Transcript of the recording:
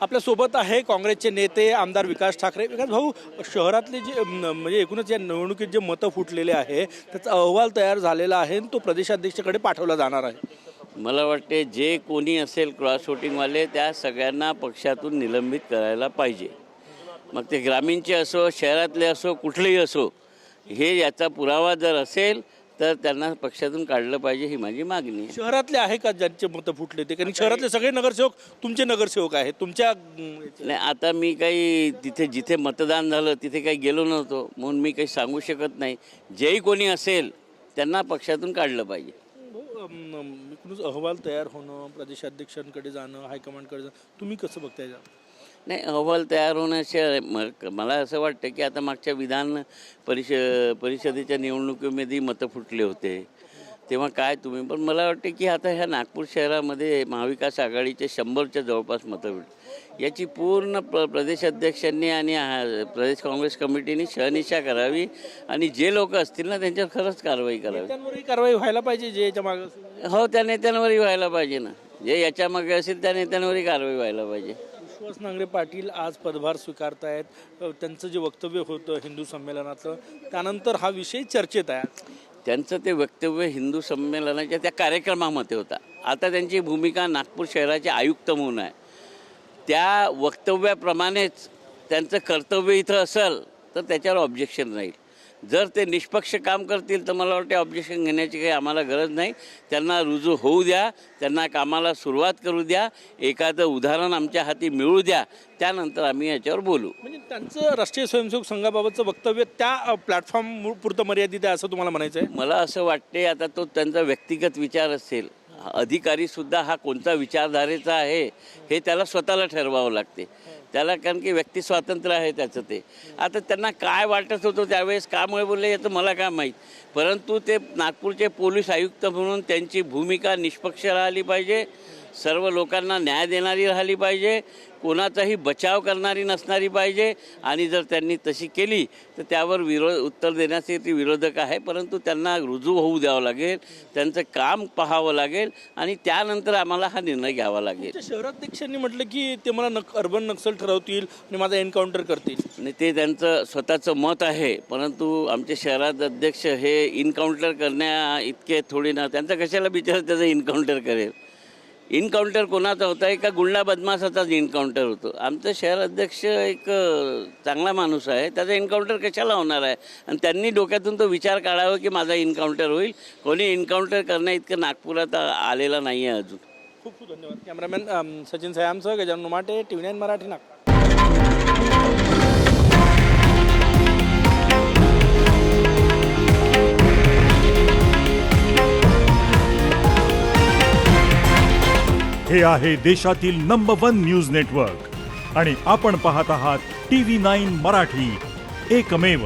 आपल्या सोबत आहे काँग्रेसचे नेते आमदार विकास ठाकरे। विकास भाऊ, शहरातले जे म्हणजे एकूणच या निवडणुकीत जे मतं फुटलेले आहे त्याचा अहवाल तयार झालेला आहे आणि तो प्रदेशाध्यक्षाकडे पाठवला जाणार आहे। मला वाटते जे कोणी असेल क्रॉस वोटिंगवाले त्या सगळ्यांना पक्षातून निलंबित करायला पाहिजे। मग ते ग्रामीणचे असो शहरातले असो कुठलेही असो, हे याचा पुरावा जर असेल तर त्यांना पक्षातून काढलं पाहिजे ही माझी मागणी आहे। शहरातले आहे का ज्यांचे मतं फुटले ते? कारण शहरातले सगळे नगरसेवक तुमचे नगरसेवक आहेत तुमच्या नाही, आता मी काही तिथे जिथे मतदान झालं तिथे काही गेलो नव्हतो म्हणून मी काही सांगू शकत नाही। जेही कोणी असेल त्यांना पक्षातून काढलं पाहिजे। एकूणच अहवाल तयार होणं, प्रदेशाध्यक्षांकडे जाणं, हायकमांडकडे जाणं, तुम्ही कसं बघताय? नाही, अहवाल तयार होण्याचे मला असं वाटतं की आता मागच्या विधान परिषदेच्या निवडणुकीमध्ये मतं फुटले होते तेव्हा काय तुम्ही, पण मला वाटतं की आता ह्या नागपूर शहरामध्ये महाविकास आघाडीचे 100च्या जवळपास मतं फुटली। याची पूर्ण प्रदेशाध्यक्षांनी आणि प्रदेश काँग्रेस कमिटीने शहनिशा करावी आणि जे लोक असतील ना त्यांच्यावर खरंच कारवाई करावी। नेत्यांवरही कारवाई व्हायला पाहिजे जे याच्या मागे। हो, त्या नेत्यांवरही व्हायला पाहिजे ना, जे याच्या मागे असेल त्या नेत्यांवरही कारवाई व्हायला पाहिजे। विश्वास नांगरे पाटील आज पदभार स्वीकारतायत। त्यांचं जे वक्तव्य होतं हिंदू संमेलनाचं त्यानंतर हा विषय चर्चेत आहे। त्यांचं ते वक्तव्य हिंदू संमेलनाच्या त्या कार्यक्रमामध्ये होता। आता त्यांची भूमिका नागपूर शहराचे आयुक्त म्हणून आहे। त्या वक्तव्याप्रमाणेच त्यांचं कर्तव्य इथं असेल तर त्याच्यावर ऑब्जेक्शन राहील। जर ते निष्पक्ष काम करतील तर मला वाटते ऑब्जेक्शन घेण्याची काही आम्हाला गरज नाही। त्यांना रुजू होऊ द्या, त्यांना कामाला सुरुवात करू द्या, एखादं उदाहरण आमच्या हाती मिळू द्या, त्यानंतर आम्ही याच्यावर बोलू। म्हणजे त्यांचं राष्ट्रीय स्वयंसेवक संघाबाबतचं वक्तव्य त्या प्लॅटफॉर्म पुरतं मर्यादित आहे असं तुम्हाला म्हणायचं आहे? मला असं वाटते आता तो त्यांचा व्यक्तिगत विचार असेल। अधिकारीसुद्धा हा कोणता विचारधारेचा आहे हे त्याला स्वतःला ठरवावं लागते त्याला, कारण की व्यक्ती स्वातंत्र्य आहे त्याचं। ते आता त्यांना काय वाटत होतं त्यावेळेस कामुळे बोलले याचं मला काय माहीत, परंतु ते नागपूरचे पोलीस आयुक्त म्हणून त्यांची भूमिका निष्पक्ष राहिली पाहिजे, सर्व लोकांना न्याय देणारी राहिली पाहिजे, कोणाचाही बचाव करणारी नसणारी पाहिजे। आणि जर त्यांनी तशी केली तर त्यावर उत्तर देण्यासाठी विरोधक आहे, परंतु त्यांना रुजू होऊ द्यावं लागेल, त्यांचं काम पाहावं लागेल आणि त्यानंतर आम्हाला हा निर्णय घ्यावा लागेल। शहराध्यक्षांनी म्हटलं की ते मला अर्बन नक्सल ठरवतील आणि माझा एन्काउंटर करतील आणि ते त्यांचं स्वतःचं मत आहे, परंतु आमचे शहराध्यक्ष हे इन्काउंटर करण्या इतके थोडी ना, त्यांचं कशाला बिचार त्याचं इन्काउंटर करेल? इन्काउंटर कोणाचा होता आहे का गुंडा बदमाशाचाच इन्काउंटर होतो। आमचं शहराध्यक्ष एक चांगला माणूस आहे, त्याचा इन्काउंटर कशाला होणार आहे? आणि त्यांनी डोक्यातून तो विचार काढावा की माझा इन्काउंटर होईल। कोणी इन्काउंटर करण्या इतकं नागपुरात आलेला नाही आहे अजून। खूप खूप धन्यवाद। कॅमेरामॅन सचिन सयामसह गजानन उमाटे, TV9 मराठी, नागपूर। हे आहे देशातील नंबर 1 न्यूज नेटवर्क आणि आपण पाहत आहात TV9 मराठी, एकमेव।